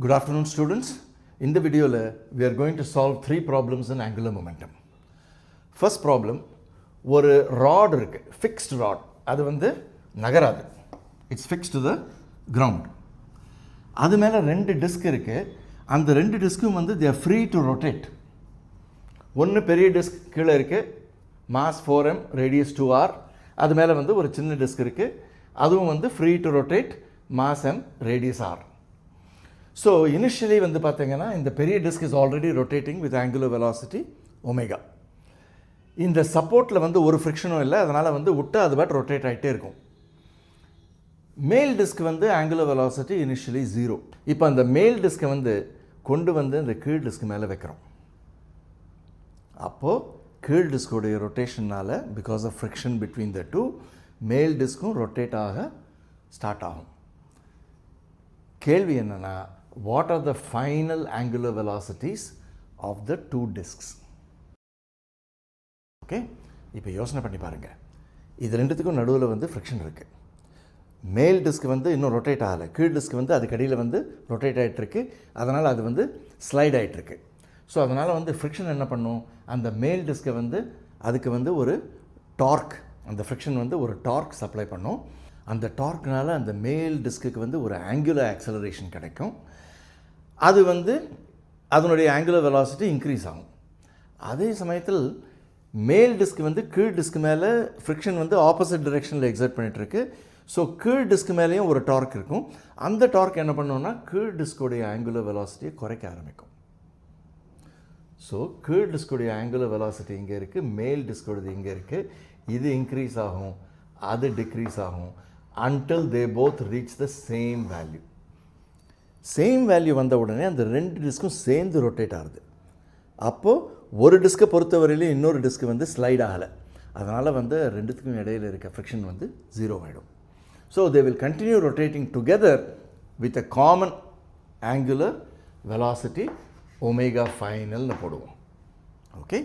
Good afternoon, students. In the video, we are going to solve three problems in angular momentum. First problem, ஒரு rod இருக்கு, fixed rod. அது வந்து நகராது. It's fixed to the ground. அது மேலே ரெண்டு disk இருக்கு. அந்த ரெண்டு டிஸ்க்கும் வந்து they are free to rotate. ஒன்று பெரிய டிஸ்க் கீழே இருக்கு, mass 4m, radius 2r. அது மேலே வந்து ஒரு சின்ன டிஸ்க் இருக்கு, அதுவும் வந்து free to rotate, mass m, radius r. So initially வந்து பார்த்தீங்கன்னா இந்த பெரிய disk is already rotating with angular velocity omega. இந்த சப்போர்ட்டில் வந்து ஒரு ஃப்ரிக்ஷனும் இல்லை, அதனால் வந்து விட்டு அது பாட்டு ரொட்டேட் ஆகிட்டே இருக்கும். மேல் டிஸ்க் வந்து ஆங்குலர் வெலாசிட்டி இனிஷியலி 0. இப்போ அந்த மேல் டிஸ்கை வந்து கொண்டு வந்து இந்த கீழ் டிஸ்க் மேலே வைக்கிறோம். அப்போது கீழ் டிஸ்கோடைய ரொட்டேஷனால் because of friction between the two மேல் டிஸ்க்கும் ரொட்டேட் ஆக ஸ்டார்ட் ஆகும். கேள்வி என்னென்னா, what are the final angular velocities of the two discs? Okay, இப்போ யோசனை பண்ணி பாருங்கள். இது ரெண்டுத்துக்கும் நடுவில் வந்து ஃப்ரிக்ஷன் இருக்குது. மேல் டிஸ்க் வந்து இன்னும் ரொட்டேட் ஆகலை, கீழ் டிஸ்க் வந்து அதுக்கடியில் வந்து ரொட்டேட் ஆகிட்டுருக்கு, அதனால் அது வந்து ஸ்லைட் ஆகிட்டுருக்கு. ஸோ அதனால் வந்து ஃப்ரிக்ஷன் என்ன பண்ணும், அந்த மேல் டிஸ்கை வந்து அதுக்கு வந்து ஒரு டார்க், அந்த ஃப்ரிக்ஷன் வந்து ஒரு டார்க் சப்ளை பண்ணும். அந்த டார்க்னால் அந்த மேல் டிஸ்க்கு வந்து ஒரு ஆங்குலர் ஆக்சலரேஷன் கிடைக்கும். அது வந்து அதனுடைய ஆங்குலர் வெலாசிட்டி இன்க்ரீஸ் ஆகும். அதே சமயத்தில் மேல் டிஸ்க் வந்து கீழ் டிஸ்க் மேலே ஃப்ரிக்ஷன் வந்து ஆப்போசிட் டிரெக்ஷனில் எக்ஸர்ட் பண்ணிகிட்ருக்கு. ஸோ கீழ் டிஸ்க் மேலேயும் ஒரு டார்க் இருக்கும். அந்த டார்க் என்ன பண்ணோன்னா கீழ் டிஸ்கோடைய ஆங்குலர் வெலாசிட்டியை குறைக்க ஆரம்பிக்கும். ஸோ கீழ் டிஸ்கோடைய ஆங்குலர் வெலாசிட்டி இங்கே இருக்குது, மேல் டிஸ்கோடது இங்கே இருக்குது. இது இன்க்ரீஸ் ஆகும், அது டிக்ரீஸ் ஆகும் until they both reach the same value. Same value வந்த உடனே அந்த ரெண்டு டிஸ்க்கும் சேர்ந்து ரொட்டேட் ஆகுது. அப்போது ஒரு டிஸ்கை பொறுத்தவரையிலும் இன்னொரு டிஸ்க் வந்து ஸ்லைட் ஆகலை, அதனால் வந்து ரெண்டுத்துக்கும் இடையில் இருக்க ஃப்ரிக்ஷன் வந்து 0 ஆகிடும். So they will continue rotating together with a common angular velocity omega ஃபைனல்னு போடுவோம். ஓகே,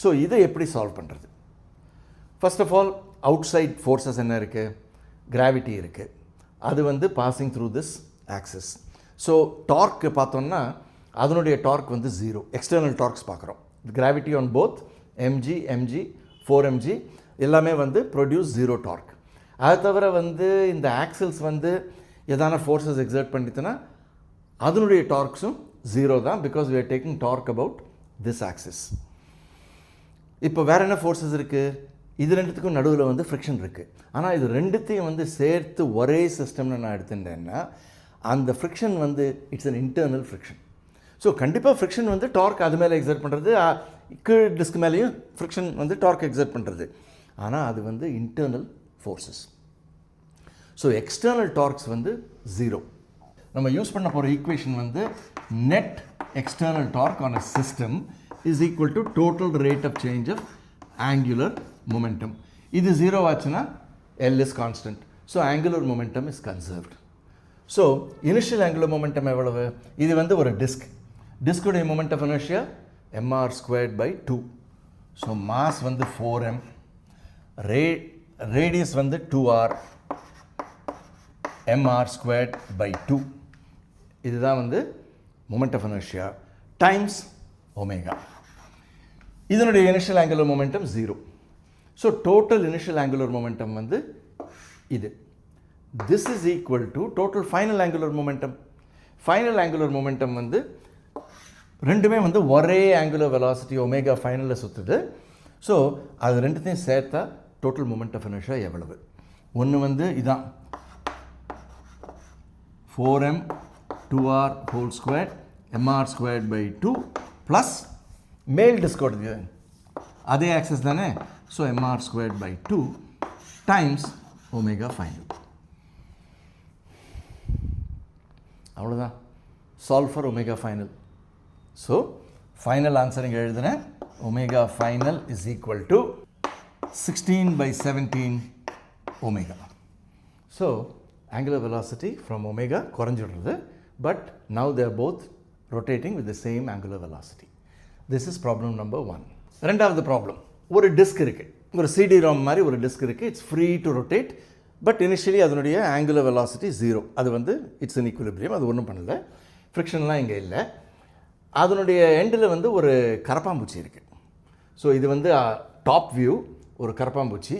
ஸோ இதை எப்படி சால்வ் பண்ணுறது? First of all outside forces என்ன இருக்குது? கிராவிட்டி இருக்குது, அது வந்து passing through this axis. So torque பார்த்தோன்னா அதனுடைய டார்க் வந்து 0. எக்ஸ்டர்னல் டார்க்ஸ் பார்க்குறோம். Gravity on both mg, mg, 4mg எல்லாமே வந்து ப்ரொடியூஸ் 0 டார்க். அதை தவிர வந்து இந்த ஆக்சில்ஸ் வந்து எதான ஃபோர்ஸஸ் எக்ஸர்ட் பண்ணிட்டுனா அதனுடைய டார்க்ஸும் 0 தான், because we are taking torque about this axis. இப்போ வேறு என்ன ஃபோர்ஸஸ் இருக்குது? இது ரெண்டுத்துக்கும் நடுவில் வந்து ஃப்ரிக்ஷன் இருக்குது. ஆனால் இது ரெண்டுத்தையும் வந்து சேர்த்து ஒரே சிஸ்டம்னு நான் எடுத்துட்டேன்னா அந்த ஃப்ரிக்ஷன் வந்து it's an internal friction. So கண்டிப்பாக ஃப்ரிக்ஷன் வந்து டார்க் அது மேலே எக்ஸர்ட் பண்ணுறது, கீழ் டிஸ்க் மேலேயும் ஃப்ரிக்ஷன் வந்து டார்க் எக்ஸர்ட் பண்ணுறது. ஆனால் அது வந்து internal forces. So external torques வந்து 0. நம்ம யூஸ் பண்ண போகிற ஈக்குவேஷன் வந்து net external torque on a system is equal to total rate of change of angular momentum. இது 0 ஆச்சுன்னா L is constant. So angular momentum is conserved. So initial angular momentum எவ்வளவு? இது வந்து ஒரு disk. டிஸ்குடைய moment of inertia mr squared by 2. So mass வந்து 4m, radius வந்து 2r, mr squared by 2. இதுதான் வந்து moment of inertia times omega. இதனுடைய initial angular momentum 0. So total initial angular momentum வந்து இது. This is equal to total final angular momentum. Final angular momentum வந்து ரெண்டுமே வந்து ஒரே angular velocity omega ஃபைனலில் சுற்றுது. ஸோ அது ரெண்டுத்தையும் சேர்த்தா டோட்டல் மொமெண்ட் ஆஃப் இனர்ஷியா எவ்வளவு? ஒன்று வந்து இதான் 4m 2r whole squared mr squared by 2 plus மேல் டிஸ்கோடு அதே ஆக்சஸ் தானே. So mr squared by 2 times omega final. அவ்வளோதான். Solve for omega final. So final answer இங்கே எழுதுனேன். Omega final is equal to 16/17 omega. So angular velocity from omega குறைஞ்சிடுறது, but now they are both rotating with the same angular velocity. This is problem number 1. ரெண்டாவது problem, ஒரு disk இருக்குது, ஒரு CD-ROM மாதிரி ஒரு disk இருக்குது. It's free to rotate, but initially அதனுடைய angular velocity 0. அது வந்து இட்ஸ் அன் ஈக்குலிபிரியம், அது ஒன்றும் பண்ணலை. ஃப்ரிக்ஷன்லாம் இங்கே இல்லை. அதனுடைய எண்டில் வந்து ஒரு கரப்பாம்பூச்சி இருக்குது. ஸோ இது வந்து டாப் வியூ, ஒரு கரப்பாம்பூச்சி.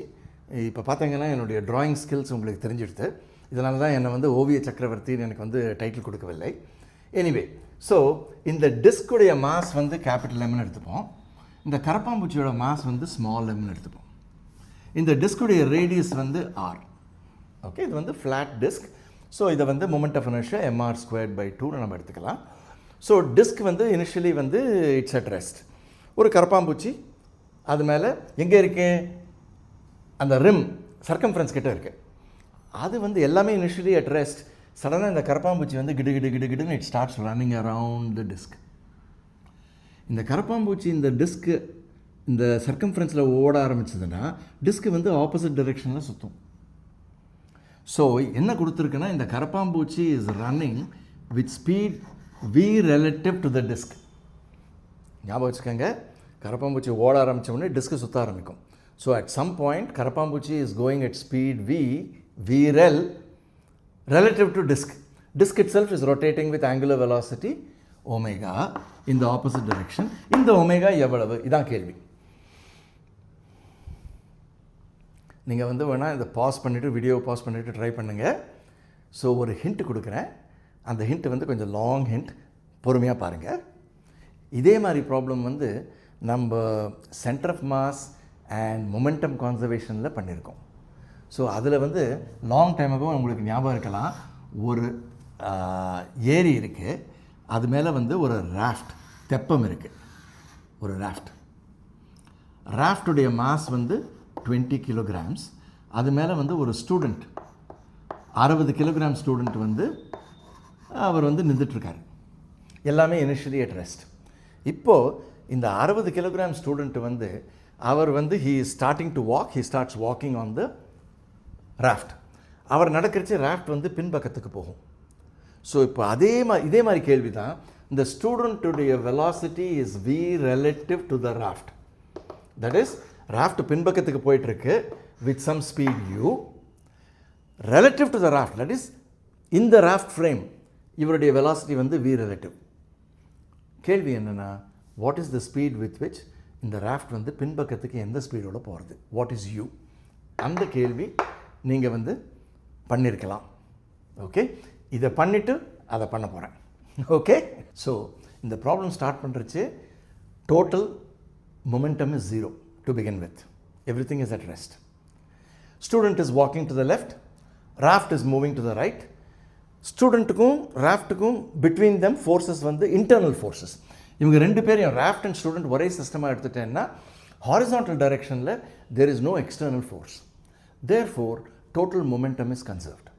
இப்போ பார்த்தீங்கன்னா என்னுடைய ட்ராயிங் ஸ்கில்ஸ் உங்களுக்கு தெரிஞ்சிடுது. இதனால தான் என்னை வந்து ஓவிய சக்கரவர்த்தின்னு எனக்கு வந்து டைட்டில் கொடுக்கவில்லை. எனிவே, ஸோ இந்த டிஸ்குடைய மாஸ் வந்து கேபிட்டல் எம்னு எடுத்துப்போம். இந்த கரப்பாம்பூச்சியோட மாஸ் வந்து ஸ்மால் எம்னு எடுத்துப்போம். இந்த டிஸ்குடைய ரேடியஸ் வந்து ஆர். ஓகே, இது வந்து ஃப்ளாட் டிஸ்க். ஸோ இதை வந்து மொமெண்ட் ஆஃப் இனர்ஷியா mr²/2 நம்ம எடுத்துக்கலாம். ஸோ டிஸ்க் வந்து இனிஷியலி வந்து இட்ஸ் அட் ரெஸ்ட். ஒரு கரப்பாம்பூச்சி அது மேலே எங்கே இருக்கு, அந்த ரிம் சர்க்கம்ஃபரன்ஸ் கிட்ட இருக்குது. அது வந்து எல்லாமே இனிஷியலி அட் ரெஸ்ட். சடனாக இந்த கரப்பாம்பூச்சி வந்து கிடுன்னு it starts running around the disc. இந்த கரப்பாம்பூச்சி இந்த டிஸ்க்கு இந்த சர்க்கம்ஃபரன்ஸில் ஓட ஆரம்பிச்சதுன்னா டிஸ்க்கு வந்து ஆப்போசிட் டைரெக்ஷனில் சுற்றும். ஸோ என்ன கொடுத்துருக்குன்னா, இந்த கரப்பாம்பூச்சி is running with speed v relative to the disk. ஞாபகம் வச்சுக்கோங்க, கரப்பாம்பூச்சி ஓட ஆரம்பித்த உடனே டிஸ்க்கு சுற்ற ஆரம்பிக்கும். ஸோ அட் சம் பாயிண்ட் கரப்பாம்பூச்சி is going at speed v rel relative to disk. Disk itself is rotating with angular velocity omega in the opposite direction. இந்த omega எவ்வளவு, இதான் கேள்வி. நீங்கள் வந்து வேணால் இதை பாஸ் பண்ணிவிட்டு, வீடியோ பாஸ் பண்ணிவிட்டு ட்ரை பண்ணுங்கள். ஸோ ஒரு ஹிண்ட் கொடுக்குறேன். அந்த ஹிண்ட் வந்து கொஞ்சம் லாங் ஹிண்ட், பொறுமையாக பாருங்கள். இதே மாதிரி ப்ராப்ளம் வந்து நம்ம centre of mass and momentum கான்சர்வேஷனில் பண்ணியிருக்கோம். ஸோ அதில் வந்து லாங் டைமுக்கும் உங்களுக்கு ஞாபகம் இருக்கலாம், ஒரு ஏரி இருக்குது, அது மேலே வந்து ஒரு ராஃப்ட், தெப்பம் இருக்குது, ஒரு ராஃப்டுடைய மாஸ் வந்து 20 kilograms. அது மேலே வந்து ஒரு ஸ்டூடெண்ட் 60 kilogram ஸ்டூடெண்ட் வந்து அவர் வந்து நின்றுட்டுருக்காரு. எல்லாமே இனிஷியலி அட் ரெஸ்ட். இப்போது இந்த 60 kilogram ஸ்டூடெண்ட் வந்து அவர் வந்து he is starting to walk, he starts walking on the raft. அவர் நடக்கிறச்சு ராஃப்ட் வந்து பின்பக்கத்துக்கு போகும். ஸோ இப்போ இதே மாதிரி கேள்வி தான். இந்த ஸ்டூடெண்ட்டுடைய velocity is v relative to the raft. That is, raft பின்பக்கத்துக்கு போயிட்டுருக்கு with some speed u relative to the raft. That is, இந்த ராஃப்ட் ஃப்ரேம் இவருடைய வெலாசிட்டி வந்து v relative. கேள்வி என்னென்னா, what is the speed with which இந்த raft வந்து பின்பக்கத்துக்கு எந்த ஸ்பீடோடு போகிறது, வாட் இஸ் u? அந்த கேள்வி நீங்கள் வந்து பண்ணியிருக்கலாம். ஓகே, இதை பண்ணிவிட்டு அதை பண்ண போகிறேன். ஓகே, ஸோ இந்த ப்ராப்ளம் ஸ்டார்ட் பண்ணுறச்சு total momentum is 0 to begin with. Everything is at rest. Student is walking to the left, raft is moving to the right. ஸ்டூடெண்ட்டுக்கும் ராஃப்ட்டுக்கும் பிட்வீன் தெம் ஃபோர்ஸஸ் வந்து இன்டர்னல் ஃபோர்ஸஸ். இவங்க ரெண்டு பேரையும், raft and student ஒரே சிஸ்டமாக எடுத்துட்டேன்னா ஹாரிசான்டல் டைரெக்ஷனில் there is no external force. Therefore total momentum is conserved.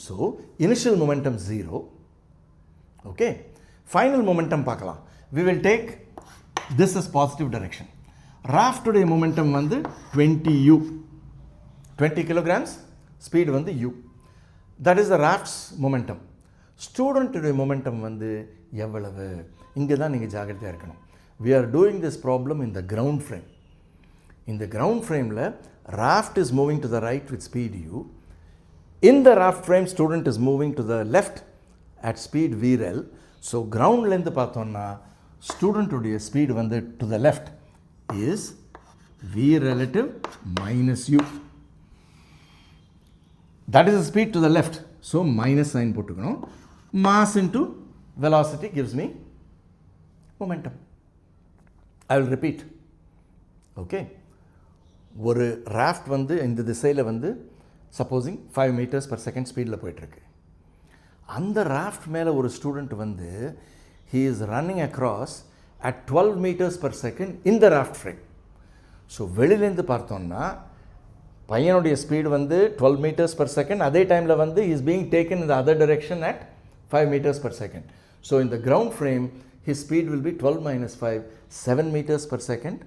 So initial momentum 0. Okay, final momentum பார்க்கலாம். We will take this is positive direction. ராஃப்டுடைய மொமெண்டம் வந்து 20u, 20 kilograms, ஸ்பீடு வந்து u. That is the raft's momentum. ஸ்டூடெண்ட்டுடைய momentum வந்து எவ்வளவு, இங்கே தான் நீங்கள் ஜாகிரதையாக இருக்கணும். we are doing this problem in the ground frame. இந்த கிரவுண்ட் ஃப்ரேமில் raft is moving to the right with speed u. in the raft frame student is moving to the left at speed v rel. So கிரவுண்ட்லேருந்து பார்த்தோன்னா ஸ்டூடெண்ட்டுடைய speed வந்து to the left is v relative minus u. That is the speed to the left. So minus sign போட்டுக்கணும். Mass into velocity gives me momentum. I will repeat. Okay. ஒரு raft வந்து இந்த திசையில் வந்து சப்போஸிங் 5 meters per second ஸ்பீடில் போயிட்டுருக்கு. அந்த raft மேலே ஒரு ஸ்டூடெண்ட் வந்து he is running across at 12 meters per second in the raft frame. So வெளியிலேருந்து பார்த்தோம்னா பையனுடைய ஸ்பீடு வந்து 12 meters per second, அதே டைமில் வந்து is being taken in the other direction at 5 meters per second. So in the ground frame his speed will be 12 minus 5, 7 meters per second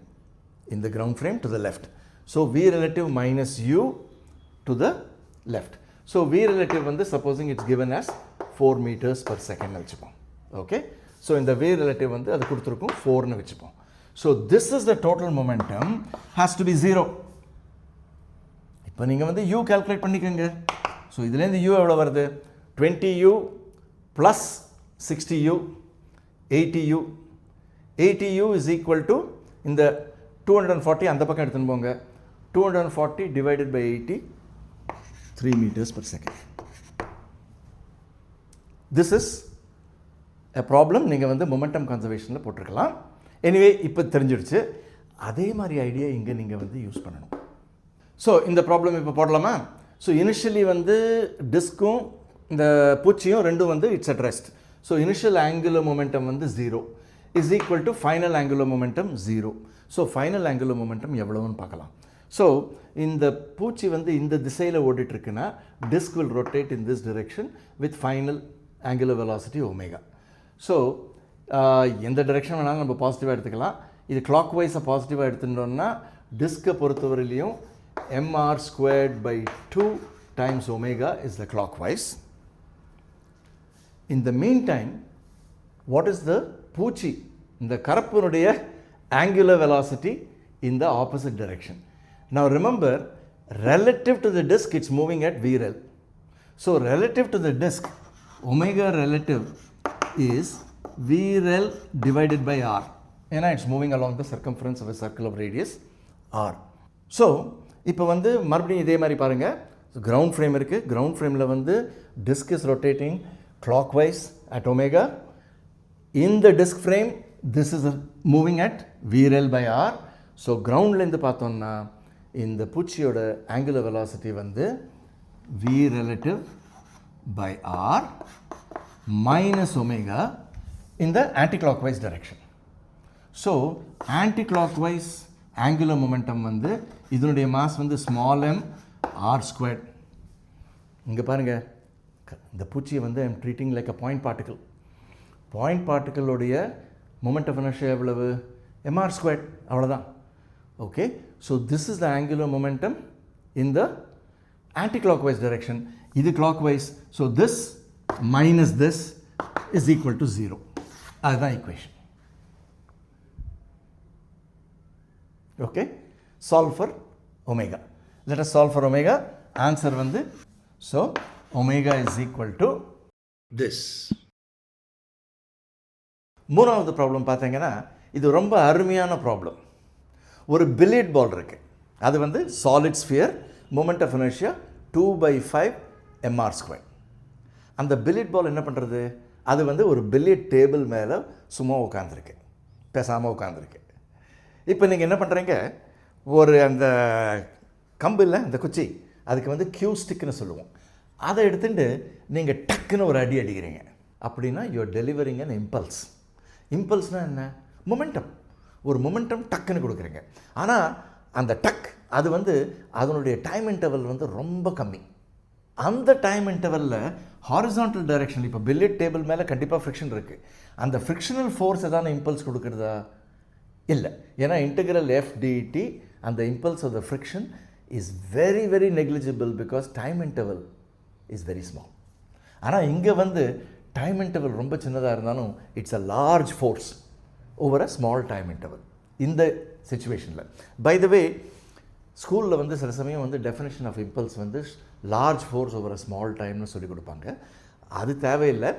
in the ground frame to the left. So v relative minus u to the left. So v relative வந்து supposing it's given as 4 meters per second வச்சுப்போம். Okay. So இந்த v relative வந்து அது கொடுத்துருக்கும் 4ன்னு வச்சுப்போம். So this is the total momentum has to be 0. இப்போ நீங்கள் வந்து u கால்குலேட் பண்ணிக்கோங்க. ஸோ இதுலேருந்து u எவ்வளோ வருது, 20u plus 60u, 80u. 80u is equal to இந்த 240 அந்த பக்கம் எடுத்துன்னு போங்க. 240 divided by 80, 3 meters per second. This is a problem. நீங்கள் வந்து momentum conservationல போட்டிருக்கலாம். எனிவே இப்போ தெரிஞ்சிடுச்சு. அதே மாதிரி ஐடியா இங்கே நீங்கள் வந்து யூஸ் பண்ணணும். ஸோ இந்த ப்ராப்ளம் இப்போ போடலாமா? ஸோ இனிஷியலி வந்து டிஸ்க்கும் இந்த பூச்சியும் ரெண்டும் வந்து it's at rest. So initial angular momentum வந்து 0 is equal to final angular momentum 0. So final angular momentum எவ்வளோன்னு பார்க்கலாம். ஸோ இந்த பூச்சி வந்து இந்த திசையில் ஓடிட்டுருக்குன்னா disc will rotate in this direction with final angular velocity omega. So எந்த டிரெக்ஷன் வேணாலும் நம்ம பாசிட்டிவாக எடுத்துக்கலாம். இது கிளாக் வைஸாக பாசிட்டிவாக எடுத்துட்டோம்னா டிஸ்கை பொறுத்தவரையிலையும் mr² by 2 times omega is the clockwise. In the meantime, what is the பூச்சி இந்த கரப்பினுடைய angular velocity in the opposite direction? Now remember, relative to the disk it's moving at vrel. So relative to the disk, omega relative is vrel divided by r. ஏன்னா it's moving along the circumference of a circle of radius r. So இப்போ வந்து மறுபடியும் இதே மாதிரி பாருங்கள். Ground frame இருக்குது. Ground ஃப்ரேமில் வந்து disk is rotating clockwise at omega. In the disk frame, this is moving at vrel by r. So கிரவுண்ட்லேருந்து பார்த்தோம்னா இந்த பூச்சியோட ஆங்குலர் வெலாசிட்டி வந்து v relative by r minus omega in the anti-clockwise direction. So anti-clockwise angular momentum வந்து இதனுடைய mass வந்து small m r². இங்கே பாருங்கள், இந்த பூச்சியை வந்து I'm treating like a point particle. Point பார்ட்டிக்கலுடைய மொமெண்ட் ஆஃப் இனர்ஷியா எவ்வளவு? mr², அவ்வளோதான். Okay, so this is the angular momentum in the anti clockwise direction. இது clockwise. So this minus this is equal to 0. அதுதான் equation. Okay, solve for omega. Let us solve for omega. Answer வந்து, so omega is equal to this. மூணாவது problem பார்த்தீங்கன்னா இது ரொம்ப அருமையான problem. ஒரு billiard பால் இருக்குது. அது வந்து solid sphere, moment of inertia 2/5 mr². அந்த பில்லியர்ட் பால் என்ன பண்ணுறது? அது வந்து ஒரு பில்லியர்ட் டேபிள் மேலே சும்மா உட்காந்துருக்கு, பேசாமல் உட்காந்துருக்கு. இப்போ நீங்கள் என்ன பண்ணுறீங்க, ஒரு அந்த கம்பு இல்லை, அந்த குச்சி, அதுக்கு வந்து கியூ ஸ்டிக்னு சொல்லுவோம். அதை எடுத்துட்டு நீங்கள் டக்குன்னு ஒரு அடி அடிக்கிறீங்க. அப்படின்னா யூஆர் டெலிவரிங் அன் இம்பல்ஸ். இம்பல்ஸ்னால் என்ன? மொமெண்டம். ஒரு மொமெண்டம் டக்குன்னு கொடுக்குறீங்க. ஆனால் அந்த டக் அது வந்து அதனுடைய டைம் இன்டர்வல் வந்து ரொம்ப கம்மி. அந்த டைம் இன்டர்வலில் ஹாரிசான்டல் டைரெக்ஷன், இப்போ பில்லியர்ட் டேபிள் மேலே கண்டிப்பாக ஃப்ரிக்ஷன் இருக்குது. அந்த ஃப்ரிக்ஷனல் ஃபோர்ஸ் எதான இம்பல்ஸ் கொடுக்குறதா? இல்லை. ஏன்னா இன்டெக்ரல் f dt அந்த impulse of the friction is very very negligible because time interval is very small. ஆனால் இங்கே வந்து டைம் இன்டர்வல் ரொம்ப சின்னதாக இருந்தாலும் it's a large force over a small time interval. இந்த சிச்சுவேஷனில் பை த வே ஸ்கூலில் வந்து சில சமயம் வந்து டெஃபினேஷன் ஆஃப் இம்பல்ஸ் வந்து large force over a small டைம்னு சொல்லி கொடுப்பாங்க. அது தேவையில்லை.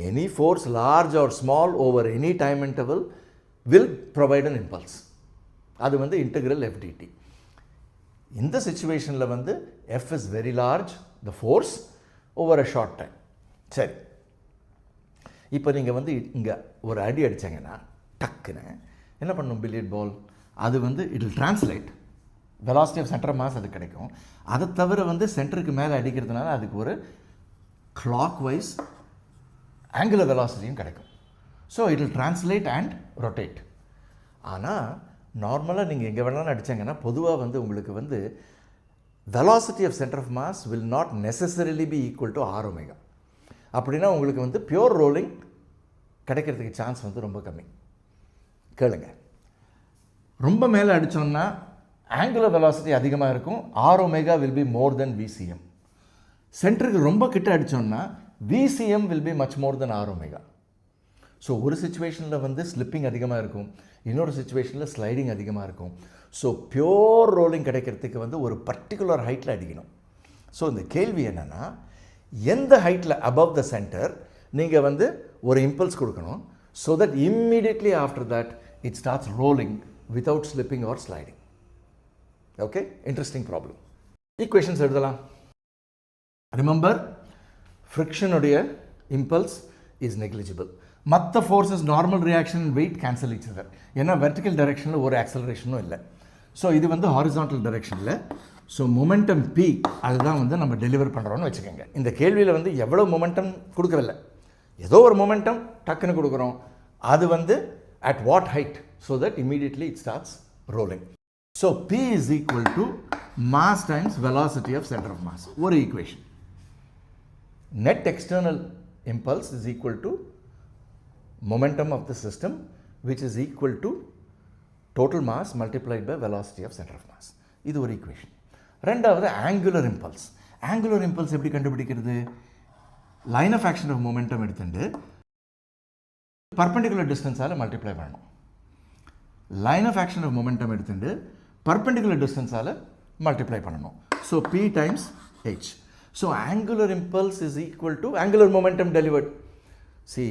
Any force large or small over any time interval will provide an impulse. அது வந்து integral f dt. இந்த சிச்சுவேஷனில் வந்து f is very large, the force over a short time. சரி, இப்போ நீங்கள் வந்து இங்கே ஒரு அடி அடித்தாங்கன்னா டக்குன்னு என்ன பண்ணும் பில்லியர்ட் பால்? அது வந்து it will translate velocity of centre mass அது கிடைக்கும். அதை தவிர வந்து சென்டருக்கு மேலே அடிக்கிறதுனால அதுக்கு ஒரு கிளாக் வைஸ் ஆங்குலர் வெலாசிட்டியும் கிடைக்கும். So it will translate and rotate. ஆனால் நார்மலாக நீங்கள் எங்கே வேணாலும் அடித்தாங்கன்னா பொதுவாக வந்து உங்களுக்கு வந்து velocity of centre of mass will not necessarily be equal to r omega. அப்படின்னா உங்களுக்கு வந்து பியூர் ரோலிங் கிடைக்கிறதுக்கு சான்ஸ் வந்து ரொம்ப கம்மி. கேளுங்க, ரொம்ப மேலே அடித்தோம்னா ஆங்குலர் வெலாசிட்டி அதிகமாக இருக்கும். R omega will be more than VCM. சென்டருக்கு ரொம்ப கிட்ட அடித்தோம்னா VCM will be much more than R omega. So ஒரு சிச்சுவேஷனில் வந்து ஸ்லிப்பிங் அதிகமாக இருக்கும், இன்னொரு சிச்சுவேஷனில் ஸ்லைடிங் அதிகமாக இருக்கும். ஸோ பியோர் ரோலிங் கிடைக்கிறதுக்கு வந்து ஒரு பர்டிகுலர் ஹைட்டில் அடிக்கணும். ஸோ இந்த கேள்வி என்னென்னா, எந்த ஹைட்டில் அபவ் த சென்டர் நீங்கள் வந்து ஒரு இம்பல்ஸ் கொடுக்கணும். So that immediately after that it starts rolling without slipping or sliding. Okay, interesting problem. Equations எழுதலாம். ரிமெம்பர், ஃப்ரிக்ஷனுடைய இம்பல்ஸ் இஸ் நெக்லிஜிபிள். மற்ற forces normal reaction weight cancel each other. ஏன்னா vertical டைரெக்ஷனில் ஒரு ஆக்சலரேஷனும் இல்லை. ஸோ இது வந்து ஹாரிசான்டல் டைரெக்ஷனில். ஸோ மொமெண்டம் பி அதுதான் வந்து நம்ம டெலிவர் பண்ணுறோன்னு வச்சுக்கோங்க. இந்த கேள்வியில் வந்து எவ்வளோ மொமெண்டம் கொடுக்கவில்லை, ஏதோ ஒரு மொமெண்டம் டக்குன்னு கொடுக்குறோம். அது வந்து at what height, so that immediately it starts rolling. So P is equal to mass times velocity of center of mass. ஒரு equation. Net external impulse is equal to momentum of the system, which is equal to total mass multiplied by velocity of center of mass. இது ஒரு equation. ரெண்டாவது angular impulse. Angular impulse எப்படி கண்டுபிடிக்கிறது? line of action of momentum எடுத்துட்டு perpendicular டிஸ்டன்ஸால் multiply பண்ணணும். Line of action of momentum எடுத்துட்டு perpendicular டிஸ்டன்ஸால் மல்டிப்ளை பண்ணணும். So p times h. So angular impulse is equal to angular momentum delivered. See,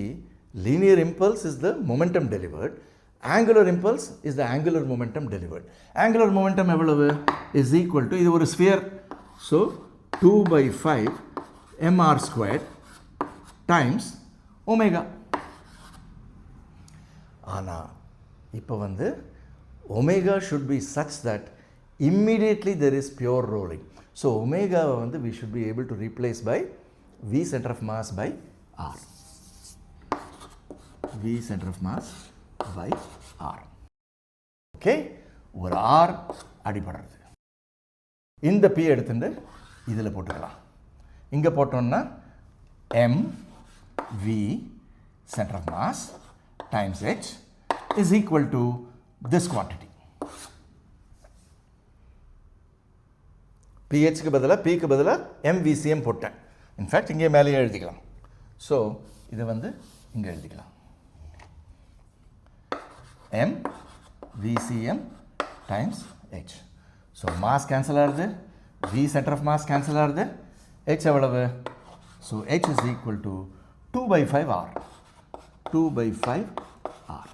linear impulse is the momentum delivered, angular impulse is the angular momentum delivered. Angular momentum எவ்வளவு? Is equal to, இது ஒரு sphere, so 2/5 mr² times omega. ஆனால் இப்போ வந்து omega should be such that immediately there is pure rolling. So ஒமேகாவை வந்து we should be able to replace by V centre of mass by R. V centre of mass by R. Okay, ஒரு R அடிபடுறது. இந்த P எடுத்துட்டு இதில் போட்டுக்கலாம். இங்கே போட்டோம்னா M V centre of mass times h is equal to this quantity. pH க்கு பதிலா p க்கு பதிலா mvcm போட்டேன். இன்ஃபேக்ட் இங்கே மேலேயே எழுதிக்கலாம். ஸோ இதை வந்து இங்கே எழுதிக்கலாம். mvcm times h. So mass cancel ஆகுது, v centre of mass cancel ஆகுது, h எவ்வளவு? So h is equal to 2/5 r. 2/5 r.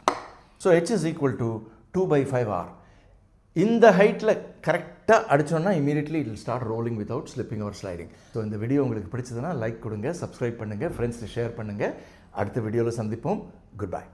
So h is equal to 2/5 r. இந்த ஹைட்டில் கரெக்டாக அடித்தோன்னா immediately it will start rolling without slipping or sliding. So இந்த video உங்களுக்கு பிடிச்சதுன்னா லைக் கொடுங்க, சப்ஸ்கிரைப் பண்ணுங்கள், ஃப்ரெண்ட்ஸ்க்கு ஷேர் பண்ணுங்கள். அடுத்த வீடியோவில் சந்திப்போம். Good bye.